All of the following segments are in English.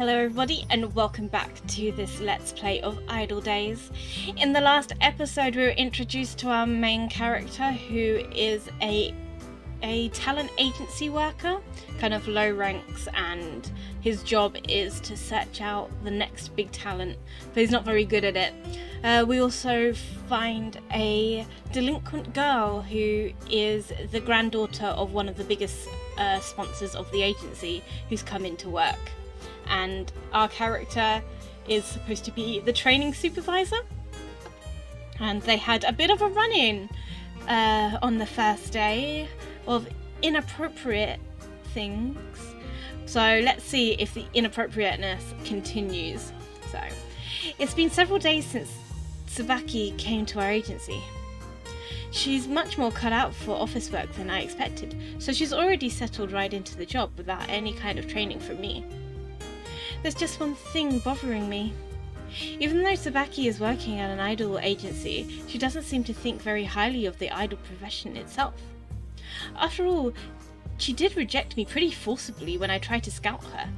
Hello everybody and welcome back to this Let's Play of Idle Days. In the last episode we were introduced to our main character who is a talent agency worker, kind of low ranks, and his job is to search out the next big talent, but he's not very good at it. We also find a delinquent girl who is the granddaughter of one of the biggest sponsors of the agency who's come into work. And our character is supposed to be the training supervisor, and they had a bit of a run-in on the first day of inappropriate things. So let's see if the inappropriateness continues. So it's been several days since Tsubaki came to our agency. She's much more cut out for office work than I expected, so she's already settled right into the job without any kind of training from me. There's just one thing bothering me. Even though Tsubaki is working at an idol agency, she doesn't seem to think very highly of the idol profession itself. After all, she did reject me pretty forcibly when I tried to scout her.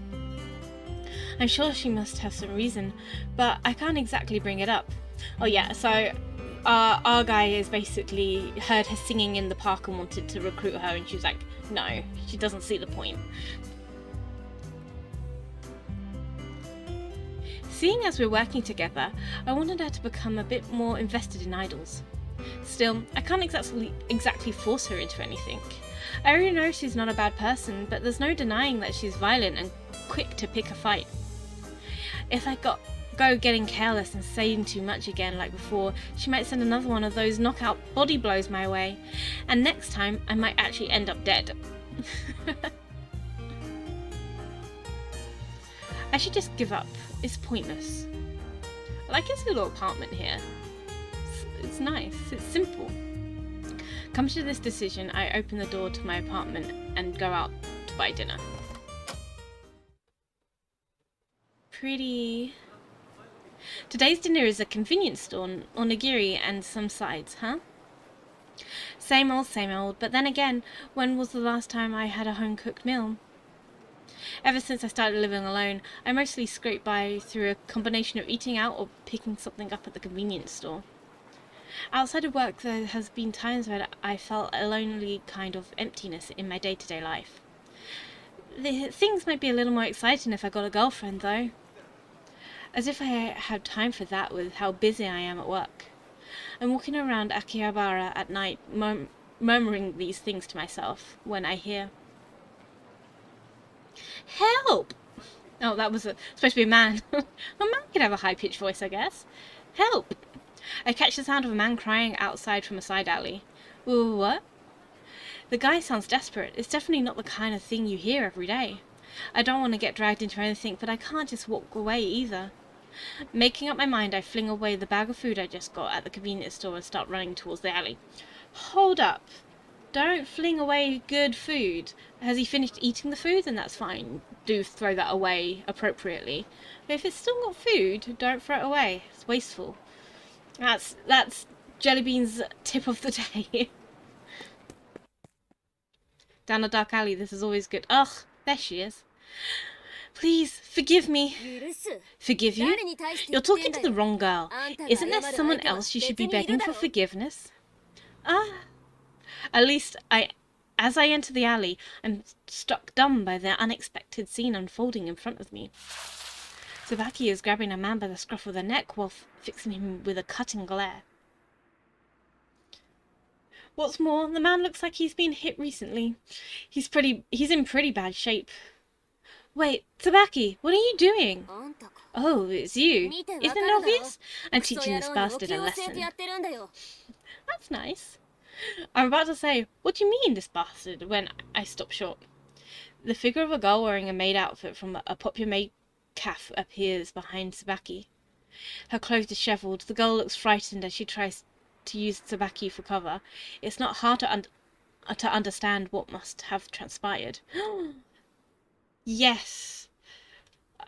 I'm sure she must have some reason, but I can't exactly bring it up. Oh yeah, so our guy has basically heard her singing in the park and wanted to recruit her, and she was like, no, she doesn't see the point. Seeing as we're working together, I wanted her to become a bit more invested in idols. Still, I can't exactly force her into anything. I already know she's not a bad person, but there's no denying that she's violent and quick to pick a fight. If I go getting careless and saying too much again like before, she might send another one of those knockout body blows my way, and next time I might actually end up dead. I should just give up. It's pointless. I like his little apartment here. It's nice. It's simple. Come to this decision, I open the door to my apartment and go out to buy dinner. Pretty. Today's dinner is a convenience store, onigiri and some sides, huh? Same old, but then again, when was the last time I had a home-cooked meal? Ever since I started living alone, I mostly scrape by through a combination of eating out or picking something up at the convenience store. Outside of work, there has been times when I felt a lonely kind of emptiness in my day-to-day life. Things might be a little more exciting if I got a girlfriend, though. As if I had time for that with how busy I am at work. I'm walking around Akihabara at night, murmuring these things to myself when I hear, "Help!" Oh, that was supposed to be a man. A man could have a high-pitched voice, I guess. Help! I catch the sound of a man crying outside from a side alley. What? The guy sounds desperate. It's definitely not the kind of thing you hear every day. I don't want to get dragged into anything, but I can't just walk away either. Making up my mind, I fling away the bag of food I just got at the convenience store and start running towards the alley. Hold up. Don't fling away good food. Has he finished eating the food? Then that's fine. Do throw that away appropriately. But if it's still got food, don't throw it away. It's wasteful. That's Jellybean's tip of the day. Down a dark alley, this is always good. Ugh, there she is. Please, forgive me. Forgive you? You're talking to the wrong girl. Isn't there someone else you should be begging for forgiveness? At least, as I enter the alley, I'm struck dumb by the unexpected scene unfolding in front of me. Tsubaki is grabbing a man by the scruff of the neck while fixing him with a cutting glare. What's more, the man looks like he's been hit recently. He's in pretty bad shape. Wait, Tsubaki, what are you doing? Oh, it's you. Isn't it obvious? I'm teaching this bastard a lesson. That's nice. I'm about to say, what do you mean, this bastard, when I stop short. The figure of a girl wearing a maid outfit from a popular maid cafe appears behind Tsubaki. Her clothes disheveled, the girl looks frightened as she tries to use Tsubaki for cover. It's not hard to understand what must have transpired. Yes.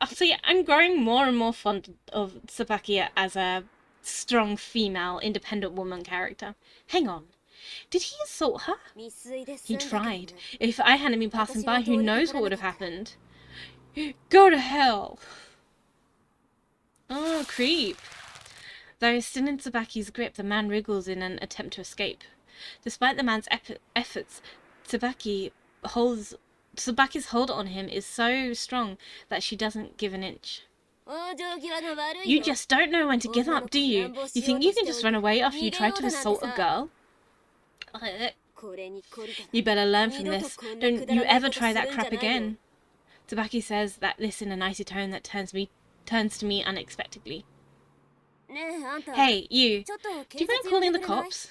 See, I'm growing more and more fond of Tsubaki as a strong female, independent woman character. Hang on. Did he assault her? He tried. If I hadn't been passing by, who knows what would have happened? Go to hell! Oh, creep. Though still in Tsubaki's grip, the man wriggles in an attempt to escape. Despite the man's efforts, Tsubaki's hold on him is so strong that she doesn't give an inch. You just don't know when to give up, do you? You think you can just run away after you try to assault a girl? You better learn from this. Don't you ever try that crap again. Tsubaki says this in a nicer tone that turns to me unexpectedly. Hey, you. Do you mind calling the cops?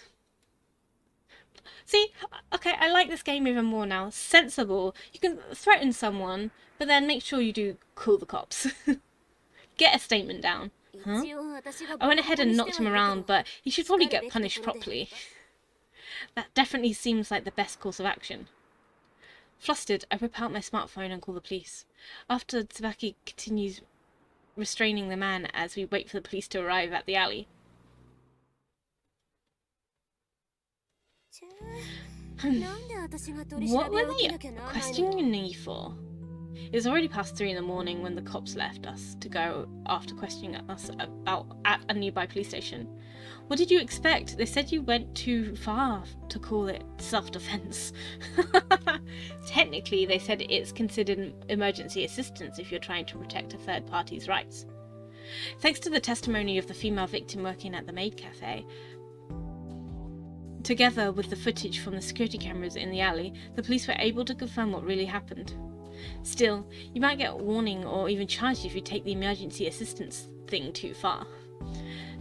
See, okay, I like this game even more now. Sensible. You can threaten someone, but then make sure you do call the cops. Get a statement down. Huh? I went ahead and knocked him around, but he should probably get punished properly. That definitely seems like the best course of action. Flustered, I whip out my smartphone and call the police. After, Tsubaki continues restraining the man as we wait for the police to arrive at the alley. What were they questioning me for? It was already past 3 in the morning when the cops left us to go after questioning us at a nearby police station. What did you expect? They said you went too far to call it self-defense. Technically, they said it's considered emergency assistance if you're trying to protect a third party's rights. Thanks to the testimony of the female victim working at the maid cafe, together with the footage from the security cameras in the alley, the police were able to confirm what really happened. Still, you might get a warning or even charged if you take the emergency assistance thing too far.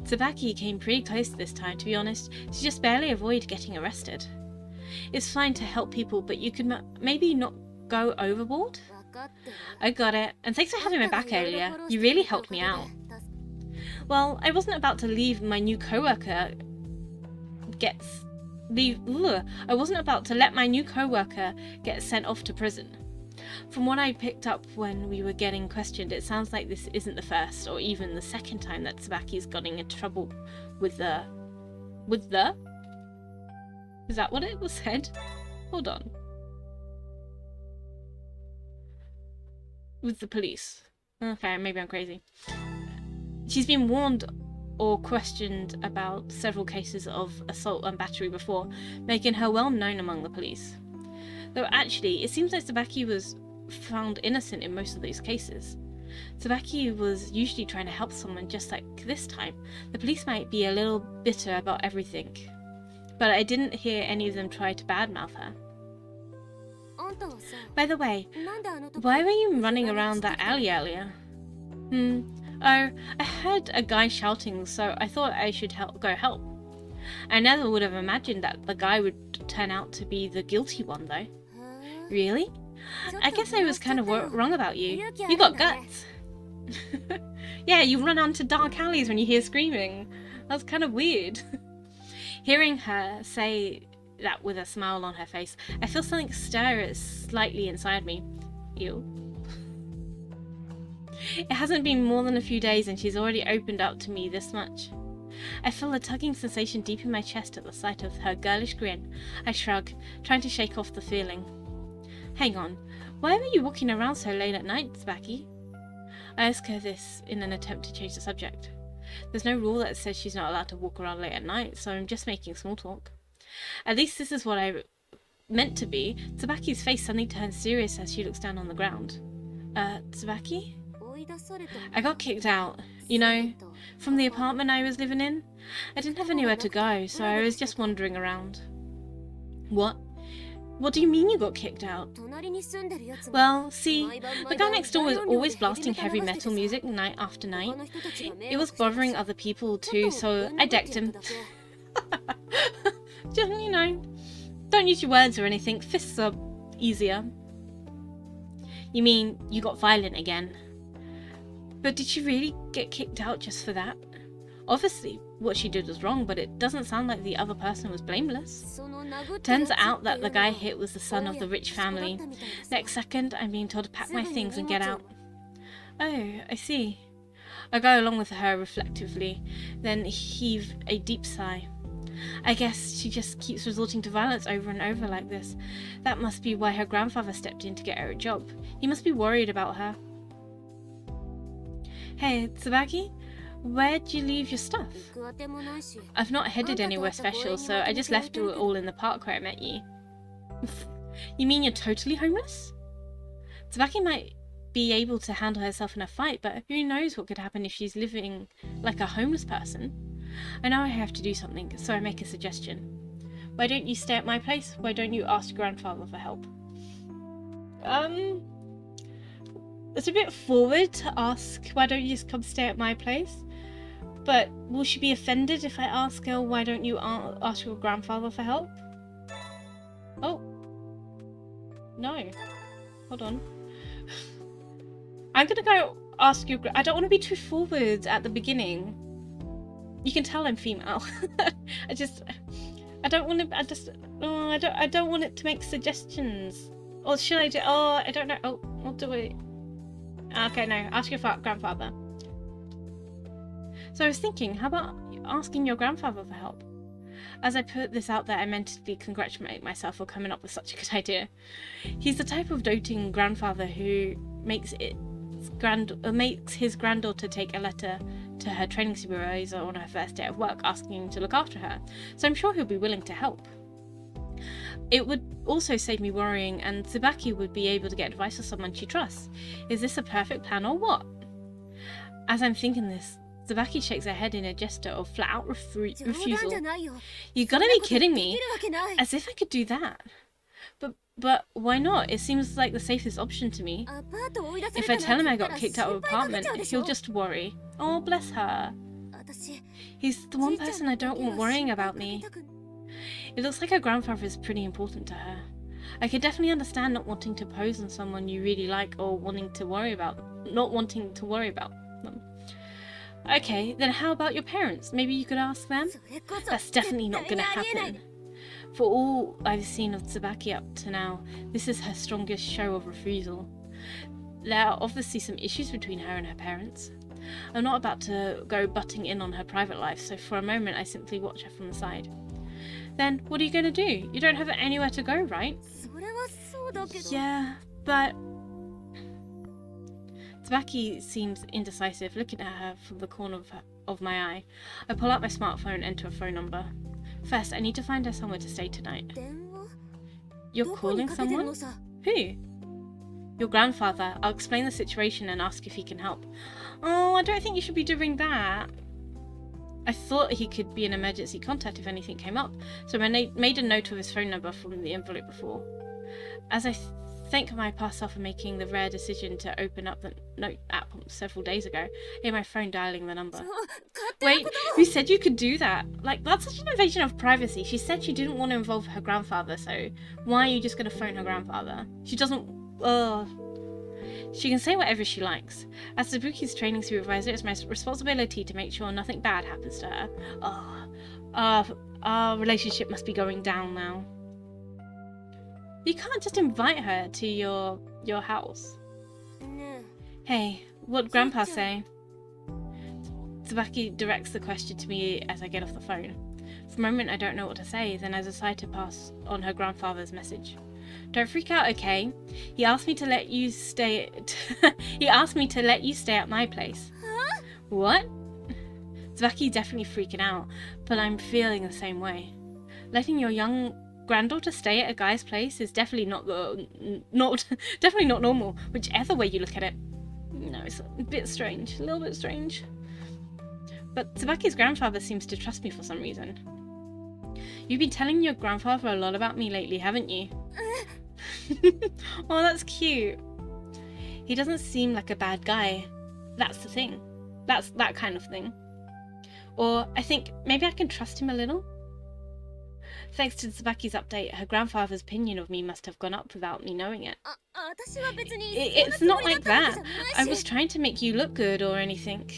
Tsubaki came pretty close this time, to be honest. She just barely avoided getting arrested. It's fine to help people, but you could maybe not go overboard? I got it, and thanks for having me back earlier. You really helped me out. Well, I wasn't about to leave my new coworker I wasn't about to let my new coworker get sent off to prison. From what I picked up when we were getting questioned, it sounds like this isn't the first or even the second time that Tsubaki's gotten in trouble with the... Is that what it was said? Hold on. With the police. Okay, maybe I'm crazy. She's been warned or questioned about several cases of assault and battery before, making her well known among the police. Though actually, it seems like Tsubaki was found innocent in most of these cases. Tsubaki was usually trying to help someone, just like this time. The police might be a little bitter about everything, but I didn't hear any of them try to badmouth her. By the way, why were you running around that alley earlier? Oh, I heard a guy shouting, so I thought I should go help. I never would have imagined that the guy would turn out to be the guilty one, though. Really? I guess I was kind of wrong about you. You got guts. Yeah, you run onto dark alleys when you hear screaming. That's kind of weird. Hearing her say that with a smile on her face, I feel something stir slightly inside me. Ew. It hasn't been more than a few days and she's already opened up to me this much. I feel a tugging sensation deep in my chest at the sight of her girlish grin. I shrug, trying to shake off the feeling. Hang on, why were you walking around so late at night, Tsubaki? I ask her this in an attempt to change the subject. There's no rule that says she's not allowed to walk around late at night, so I'm just making small talk. At least this is what I meant to be. Tsubaki's face suddenly turns serious as she looks down on the ground. Tsubaki? I got kicked out, you know, from the apartment I was living in. I didn't have anywhere to go, so I was just wandering around. What? What do you mean you got kicked out? Well, see, the guy next door was always blasting heavy metal music night after night. It was bothering other people too, so I decked him. Just, you know, don't use your words or anything. Fists are easier. You mean you got violent again? But did she really get kicked out just for that? Obviously, what she did was wrong, but it doesn't sound like the other person was blameless. Turns out that the guy hit was the son of the rich family. Next second, I'm being told to pack my things and get out. Oh, I see. I go along with her reflectively, then heave a deep sigh. I guess she just keeps resorting to violence over and over like this. That must be why her grandfather stepped in to get her a job. He must be worried about her. Hey, Tsubaki, where'd you leave your stuff? I've not headed anywhere special, so I just left it all in the park where I met you. You mean you're totally homeless? Tsubaki might be able to handle herself in a fight, but who knows what could happen if she's living like a homeless person. I know I have to do something, so I make a suggestion. Why don't you stay at my place? Why don't you ask your grandfather for help? It's a bit forward to ask, why don't you just come stay at my place? But will she be offended if I ask her, why don't you ask your grandfather for help? Oh. No. Hold on. I'm gonna go ask you. I don't want to be too forward at the beginning. You can tell I'm female. I don't want to. I don't want it to make suggestions. Or should I do? Oh, I don't know. Oh, I'll do it. Okay, no. Ask your grandfather. So I was thinking, how about asking your grandfather for help? As I put this out there, I mentally congratulate myself for coming up with such a good idea. He's the type of doting grandfather who makes his granddaughter take a letter to her training supervisor on her first day of work asking him to look after her, so I'm sure he'll be willing to help. It would also save me worrying, and Tsubaki would be able to get advice from someone she trusts. Is this a perfect plan or what? As I'm thinking this, Tsubaki shakes her head in a gesture of flat-out refusal. You gotta be kidding me! As if I could do that. But why not? It seems like the safest option to me. If I tell him I got kicked out of the apartment, he'll just worry. Oh, bless her. He's the one person I don't want worrying about me. It looks like her grandfather is pretty important to her. I could definitely understand not wanting to pose on someone you really like or not wanting to worry about them. Okay, then how about your parents? Maybe you could ask them? That's definitely not gonna happen. For all I've seen of Tsubaki up to now, this is her strongest show of refusal. There are obviously some issues between her and her parents. I'm not about to go butting in on her private life, so for a moment I simply watch her from the side. Then, what are you going to do? You don't have anywhere to go, right? Yeah, but... Tsubaki seems indecisive, looking at her from the corner of my eye. I pull out my smartphone and enter a phone number. First, I need to find her somewhere to stay tonight. You're calling someone? Who? Your grandfather. I'll explain the situation and ask if he can help. Oh, I don't think you should be doing that. I thought he could be an emergency contact if anything came up, so I made a note of his phone number from the envelope before. As I thank my past self for making the rare decision to open up the note app several days ago, I hear my phone dialing the number. Wait, who said you could do that? Like, that's such an invasion of privacy. She said she didn't want to involve her grandfather, so why are you just going to phone her grandfather? She doesn't... She can say whatever she likes. As Tsubuki's training supervisor, it's my responsibility to make sure nothing bad happens to her. Our relationship must be going down now. You can't just invite her to your house. Hey, what'd Grandpa say? Tsubaki directs the question to me as I get off the phone. For a moment I don't know what to say, then I decide to pass on her grandfather's message. Don't freak out, okay? He asked me to let you stay at my place. Huh? What? Tsubaki definitely freaking out, but I'm feeling the same way. Letting your young granddaughter stay at a guy's place is definitely definitely not normal, whichever way you look at it. No, it's a bit strange, a little bit strange. But Tsubaki's grandfather seems to trust me for some reason. You've been telling your grandfather a lot about me lately, haven't you? Oh, that's cute. He doesn't seem like a bad guy. That's the thing. That's that kind of thing. Or I think maybe I can trust him a little. Thanks to Tsubaki's update, her grandfather's opinion of me must have gone up without me knowing it. It's not like that. I was trying to make you look good or anything.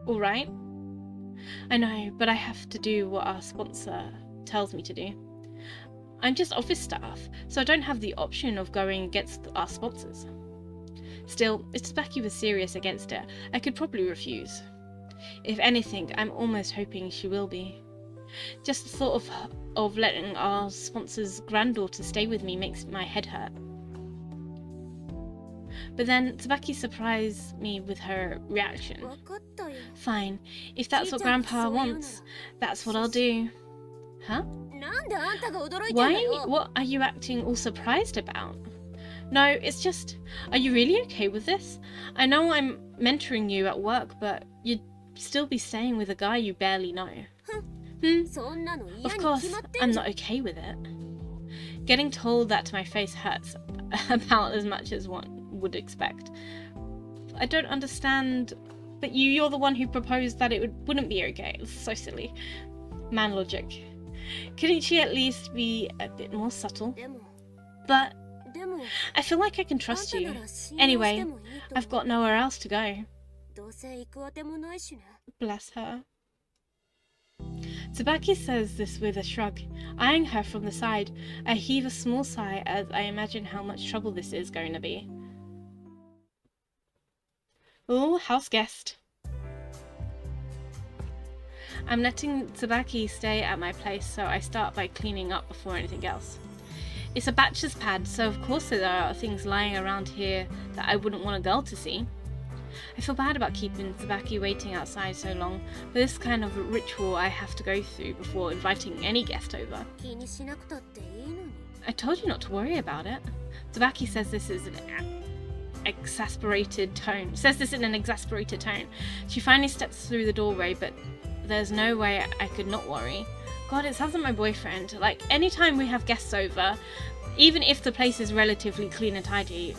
Alright? I know, but I have to do what our sponsor tells me to do. I'm just office staff, so I don't have the option of going against our sponsors. Still, if Tsubaki was serious against it, I could probably refuse. If anything, I'm almost hoping she will be. Just the thought of letting our sponsor's granddaughter stay with me makes my head hurt. But then Tsubaki surprised me with her reaction. Fine, if that's what Grandpa wants, that's what I'll do. Huh? Why? What are you acting all surprised about? No, it's just, are you really okay with this? I know I'm mentoring you at work, but you'd still be staying with a guy you barely know. Of course, I'm not okay with it. Getting told that to my face hurts about as much as one would expect. I don't understand, but you're the one who proposed that it wouldn't be okay. It's so silly. Man logic. Couldn't she at least be a bit more subtle? But I feel like I can trust you. Anyway, I've got nowhere else to go. Bless her. Tsubaki says this with a shrug, eyeing her from the side. I heave a small sigh as I imagine how much trouble this is going to be. Ooh, house guest. I'm letting Tsubaki stay at my place, so I start by cleaning up before anything else. It's a bachelor's pad, so of course there are things lying around here that I wouldn't want a girl to see. I feel bad about keeping Tsubaki waiting outside so long, but this kind of ritual I have to go through before inviting any guest over. I told you not to worry about it. Tsubaki says this is an exasperated tone. She finally steps through the doorway, but there's no way I could not worry. God, it sounds like my boyfriend. Like, anytime we have guests over, even if the place is relatively clean and tidy,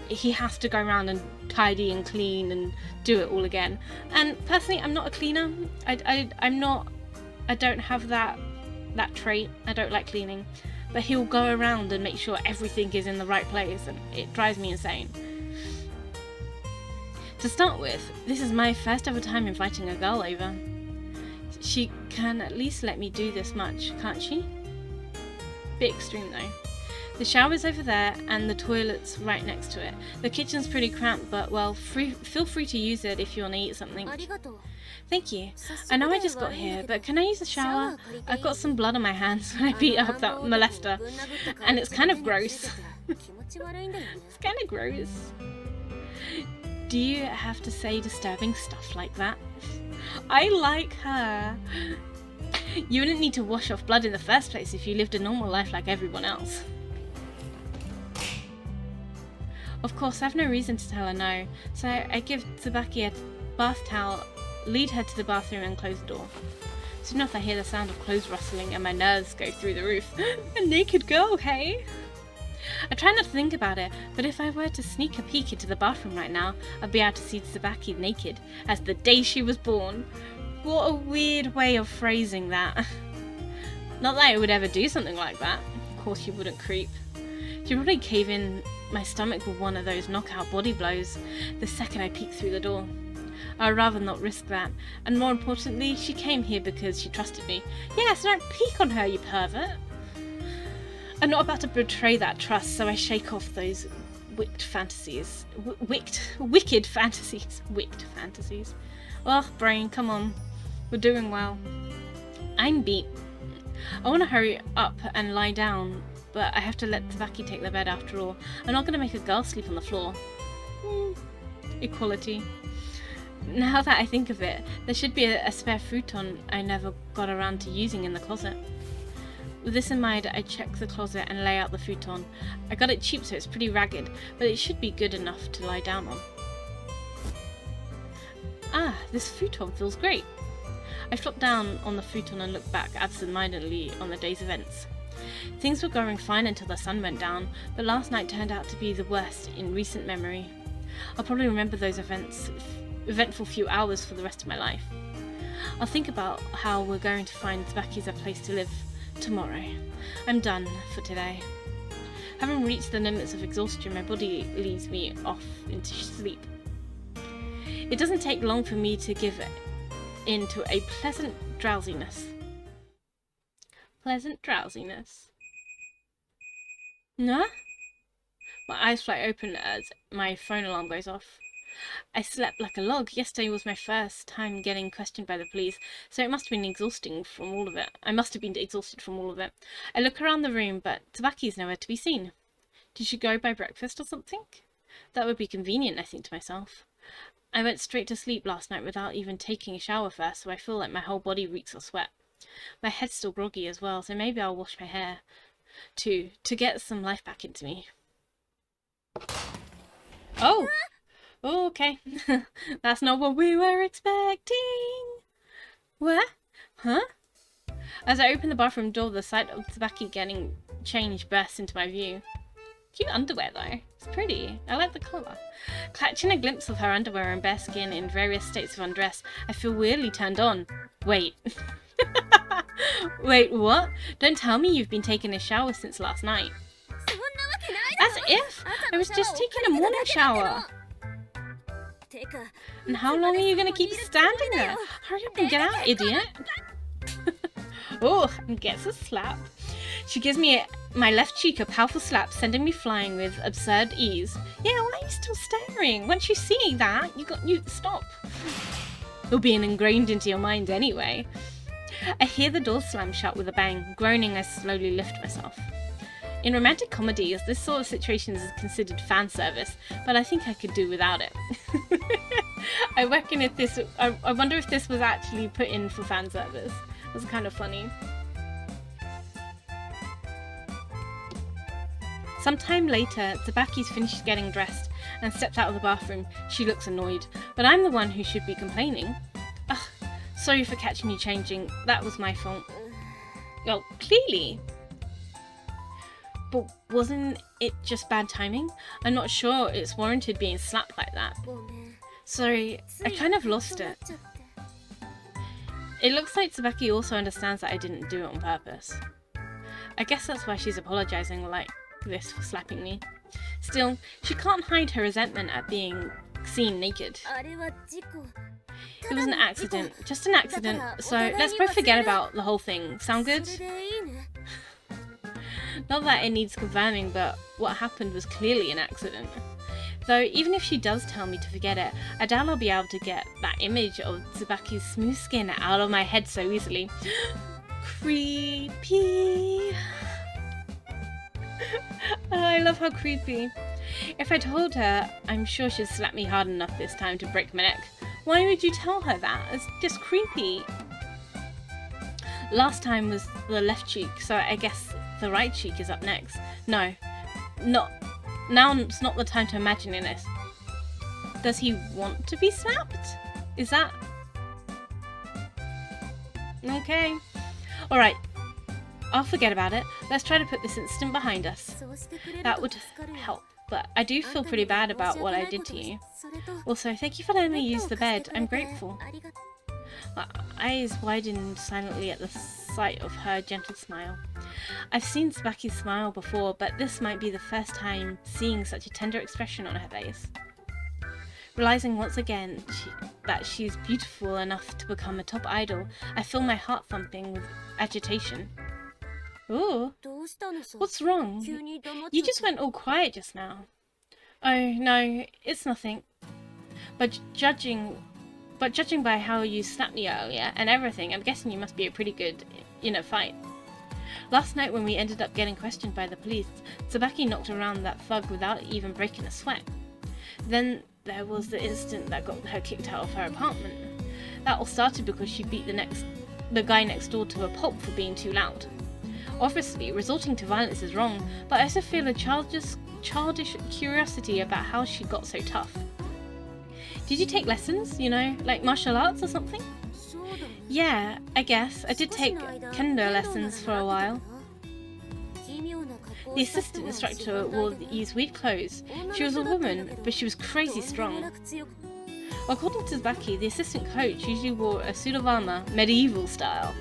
he has to go around and tidy and clean and do it all again. And personally, I'm not a cleaner. I don't have that trait. I don't like cleaning. But he'll go around and make sure everything is in the right place, and it drives me insane. To start with, this is my first ever time inviting a girl over. She can at least let me do this much, can't she? Bit extreme though. The shower's over there and the toilet's right next to it. The kitchen's pretty cramped, but well, feel free to use it if you want to eat something. Thank you. I know I just got here, but can I use the shower? I've got some blood on my hands when I beat up that molester, and it's kind of gross. It's kind of gross. Do you have to say disturbing stuff like that? I like her. You wouldn't need to wash off blood in the first place if you lived a normal life like everyone else. Of course, I've no reason to tell her no, so I give Tsubaki a bath towel, lead her to the bathroom and close the door. Soon enough I hear the sound of clothes rustling and my nerves go through the roof. A naked girl, hey? I try not to think about it, but if I were to sneak a peek into the bathroom right now, I'd be able to see Tsubaki naked, as the day she was born. What a weird way of phrasing that. Not that I would ever do something like that. Of course you wouldn't, creep. She'd probably cave in my stomach with one of those knockout body blows the second I peek through the door. I'd rather not risk that, and more importantly, she came here because she trusted me. Yes, don't peek on her, you pervert! I'm not about to betray that trust, so I shake off those wicked fantasies. Wicked fantasies. Wicked fantasies. Oh, brain, come on. We're doing well. I'm beat. I want to hurry up and lie down, but I have to let Tsubaki take the bed after all. I'm not going to make a girl sleep on the floor. Equality. Now that I think of it, there should be a spare futon I never got around to using in the closet. With this in mind, I check the closet and lay out the futon. I got it cheap, so it's pretty ragged, but it should be good enough to lie down on. Ah, this futon feels great. I flop down on the futon and look back absent-mindedly on the day's events. Things were going fine until the sun went down, but last night turned out to be the worst in recent memory. I'll probably remember those eventful few hours for the rest of my life. I'll think about how we're going to find Tsubaki's a place to live tomorrow. I'm done for today. Having reached the limits of exhaustion, my body leads me off into sleep. It doesn't take long for me to give in to a pleasant drowsiness. Pleasant drowsiness. Nah? My eyes fly open as my phone alarm goes off. I slept like a log. Yesterday was my first time getting questioned by the police, so it must have been exhausting from all of it. I must have been exhausted from all of it. I look around the room, but Tsubaki's nowhere to be seen. Did she go buy breakfast or something? That would be convenient, I think to myself. I went straight to sleep last night without even taking a shower first, so I feel like my whole body reeks of sweat. My head's still groggy as well, so maybe I'll wash my hair too, to get some life back into me. Oh! Oh, okay. That's not what we were expecting. What? Huh? As I opened the bathroom door, the sight of Tsubaki getting changed burst into my view. Cute underwear though. It's pretty. I like the colour. Catching a glimpse of her underwear and bare skin in various states of undress, I feel weirdly turned on. Wait. Wait, what? Don't tell me you've been taking a shower since last night. As if! I was just taking a morning shower. And how long are you going to keep standing there? Hurry up and get out, idiot. Oh, and gets a slap. She gives me my left cheek a powerful slap, sending me flying with absurd ease. Yeah, why are you still staring? Once you see that, you stop. It'll be ingrained into your mind anyway. I hear the door slam shut with a bang, groaning as I slowly lift myself. In romantic comedies, this sort of situation is considered fan service, but I think I could do without it. I wonder if this was actually put in for fan service. It was kind of funny. Sometime later, Tsubaki's finished getting dressed and steps out of the bathroom. She looks annoyed, but I'm the one who should be complaining. Ugh, sorry for catching you changing. That was my fault. Well, clearly. But wasn't it just bad timing? I'm not sure it's warranted being slapped like that. Sorry, I kind of lost it. It looks like Tsubaki also understands that I didn't do it on purpose. I guess that's why she's apologising like this for slapping me. Still, she can't hide her resentment at being seen naked. It was an accident, just an accident, so let's both forget about the whole thing. Sound good? Not that it needs confirming, but what happened was clearly an accident. Though, even if she does tell me to forget it, I doubt I'll be able to get that image of Tsubaki's smooth skin out of my head so easily. Creepy. I love how creepy. If I told her, I'm sure she'd slap me hard enough this time to break my neck. Why would you tell her that? It's just creepy. Last time was the left cheek, so I guess the right cheek is up next. No, not now. It's not the time to imagine this. Does he want to be slapped? Is that okay? All right, I'll forget about it. Let's try to put this incident behind us. That would help. But I do feel pretty bad about what I did to you. Also, thank you for letting me use the bed. I'm grateful. My eyes widened silently at the sight of her gentle smile. I've seen Tsubaki smile before, but this might be the first time seeing such a tender expression on her face. Realizing once again that she's beautiful enough to become a top idol, I feel my heart thumping with agitation. Ooh, what's wrong? You just went all quiet just now. Oh, no, it's nothing. But judging by how you slapped me earlier and everything, I'm guessing you must be pretty good in a fight. Last night when we ended up getting questioned by the police, Tsubaki knocked around that thug without even breaking a sweat. Then there was the incident that got her kicked out of her apartment. That all started because she beat the guy next door to a pulp for being too loud. Obviously, resorting to violence is wrong, but I also feel a childish curiosity about how she got so tough. Did you take lessons, like martial arts or something? Yeah, I guess. I did take kendo lessons for a while. The assistant instructor wore these weird clothes. She was a woman, but she was crazy strong. According to Tsubaki, the assistant coach usually wore a suit of armor, medieval style.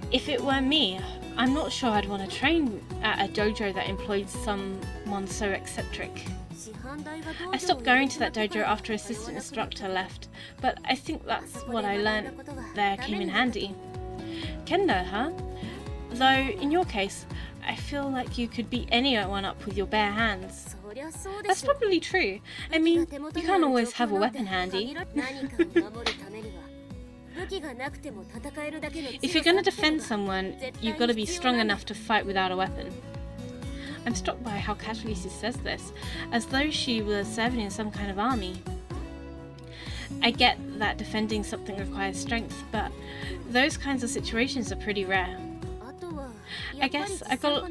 If it were me, I'm not sure I'd want to train at a dojo that employed someone so eccentric. I stopped going to that dojo after assistant instructor left, but I think that's what I learned there came in handy. Kendo, huh? Though, in your case, I feel like you could beat anyone up with your bare hands. That's probably true. I mean, you can't always have a weapon handy. If you're gonna defend someone, you've got to be strong enough to fight without a weapon. I'm struck by how casually she says this, as though she was serving in some kind of army. I get that defending something requires strength, but those kinds of situations are pretty rare. I guess I got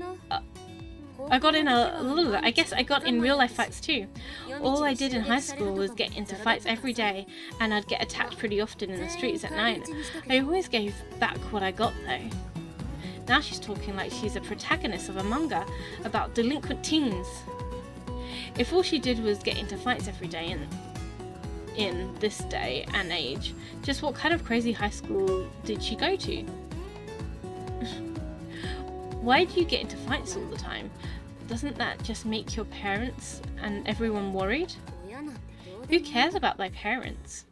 in real life fights too. All I did in high school was get into fights every day, and I'd get attacked pretty often in the streets at night. I always gave back what I got though. Now she's talking like she's a protagonist of a manga about delinquent teens. If all she did was get into fights every day in this day and age, just what kind of crazy high school did she go to? Why do you get into fights all the time? Doesn't that just make your parents and everyone worried? Who cares about thy parents?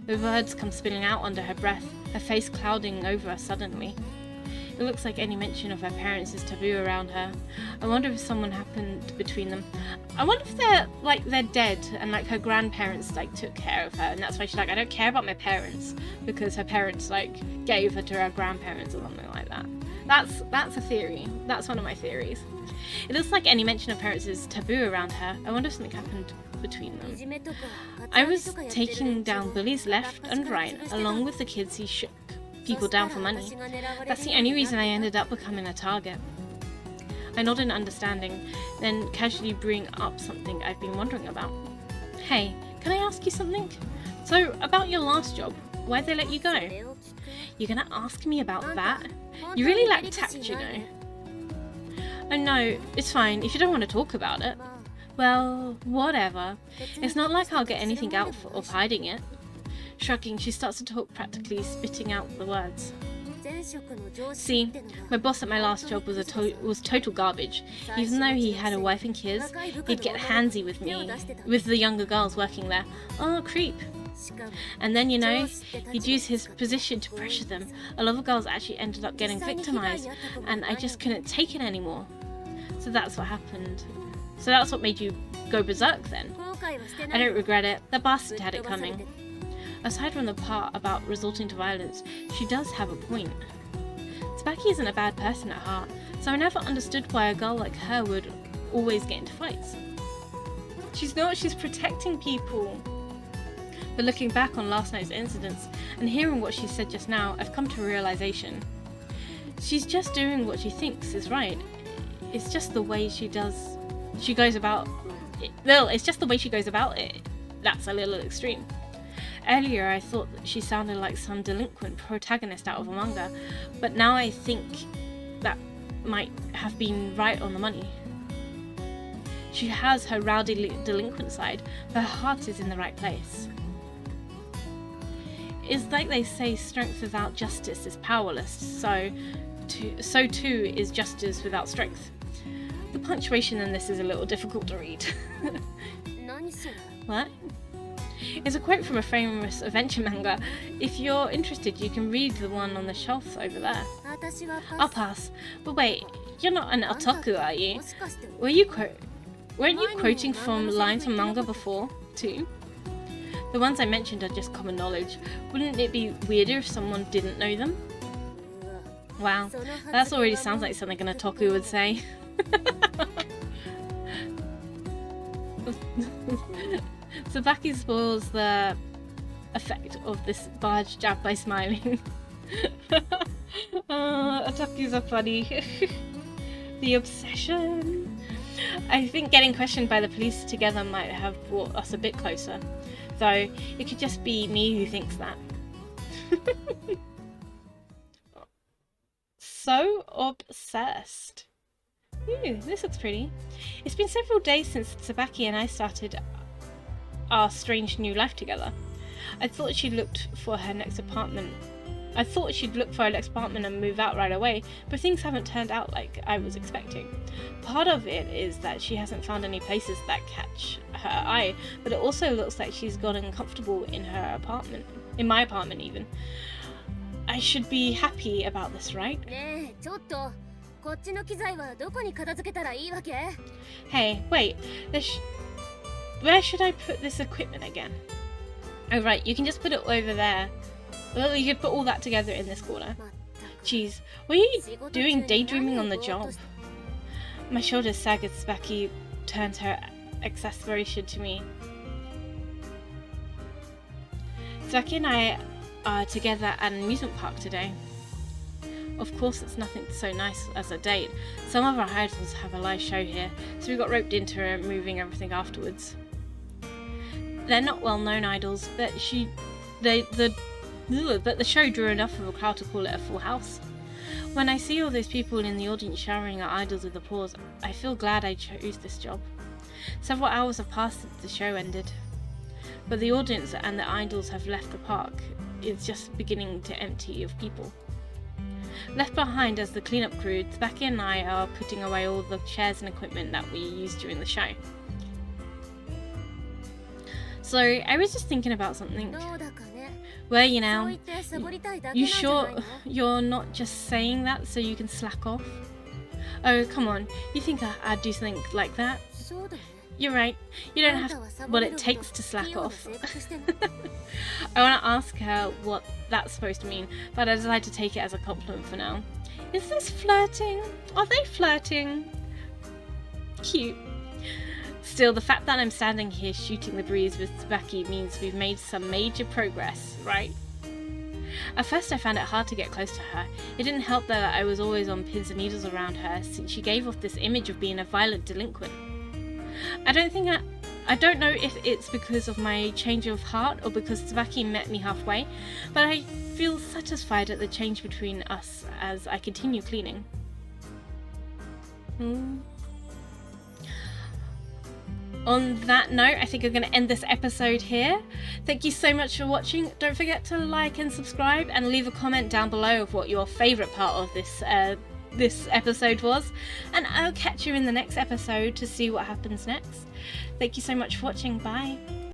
The words come spilling out under her breath, her face clouding over her suddenly. It looks like any mention of her parents is taboo around her. I wonder if someone happened between them. I wonder if they're dead and like her grandparents took care of her, and that's why she's like, I don't care about my parents, because her parents gave her to her grandparents or something like that. That's a theory. That's one of my theories. It looks like any mention of parents is taboo around her. I wonder if something happened between them. I was taking down bullies left and right, along with the kids he shook people down for money. That's the only reason I ended up becoming a target. I nod in understanding, then casually bring up something I've been wondering about. Hey, can I ask you something? So, about your last job, why'd they let you go? You're gonna ask me about that? You really lack tact, you know. Oh no, it's fine if you don't want to talk about it. Well, whatever. It's not like I'll get anything out of hiding it. Shrugging, she starts to talk, practically spitting out the words. See, my boss at my last job was total garbage. Even though he had a wife and kids, he'd get handsy with me, with the younger girls working there. Oh, creep. And then, you know, he'd use his position to pressure them. A lot of girls actually ended up getting victimized, and I just couldn't take it anymore. So that's what happened. So that's what made you go berserk then? I don't regret it. The bastard had it coming. Aside from the part about resorting to violence, she does have a point. Tsubaki isn't a bad person at heart, so I never understood why a girl like her would always get into fights. She's not, she's protecting people. But looking back on last night's incidents and hearing what she said just now, I've come to a realization. She's just doing what she thinks is right. It's just the way she goes about it. Well, it's just the way she goes about it. That's a little extreme. Earlier I thought that she sounded like some delinquent protagonist out of a manga, but now I think that might have been right on the money. She has her rowdy delinquent side, but her heart is in the right place. It's like they say strength without justice is powerless, so too is justice without strength. The punctuation in this is a little difficult to read. What? It's a quote from a famous adventure manga. If you're interested, you can read the one on the shelf over there. I'll pass. But wait, you're not an otaku, are you? Weren't you quoting from lines from manga before, too? The ones I mentioned are just common knowledge. Wouldn't it be weirder if someone didn't know them? Wow, that already sounds like something an otaku would say. Tsubaki spoils the effect of this barge jab by smiling. Otakus are funny. The obsession. I think getting questioned by the police together might have brought us a bit closer. Though, it could just be me who thinks that. So obsessed. Ooh, this looks pretty. It's been several days since Tsubaki and I started our strange new life together. I thought she'd look for her next apartment and move out right away, but things haven't turned out like I was expecting. Part of it is that she hasn't found any places that catch her eye, but it also looks like she's gotten comfortable in her apartment, in my apartment even. I should be happy about this, right? Hey, wait, where should I put this equipment again? Oh right, you can just put it over there. Well, you could put all that together in this corner. Jeez, what are you doing daydreaming on the job? My shoulders sag as Tsubaki turns her exasperation to me. Tsubaki and I are together at an amusement park today. Of course, it's nothing so nice as a date. Some of our idols have a live show here, so we got roped into moving everything afterwards. They're not well-known idols, but the show drew enough of a crowd to call it a full house. When I see all those people in the audience showering at idols with applause, I feel glad I chose this job. Several hours have passed since the show ended, but the audience and the idols have left the park. It's just beginning to empty of people. Left behind as the cleanup crew, Tsubaki and I are putting away all the chairs and equipment that we used during the show. So, I was just thinking about something. Where are you now? You sure you're not just saying that so you can slack off? Oh, come on. You think I'd do something like that? You're right. You don't have what it takes to slack off. I want to ask her what that's supposed to mean, but I decided to take it as a compliment for now. Is this flirting? Are they flirting? Cute. Still, the fact that I'm standing here shooting the breeze with Tsubaki means we've made some major progress, right? At first I found it hard to get close to her. It didn't help that I was always on pins and needles around her, since she gave off this image of being a violent delinquent. I don't know if it's because of my change of heart or because Tsubaki met me halfway, but I feel satisfied at the change between us as I continue cleaning. On that note, I think I'm going to end this episode here. Thank you so much for watching. Don't forget to like and subscribe and leave a comment down below of what your favourite part of this episode was. And I'll catch you in the next episode to see what happens next. Thank you so much for watching. Bye.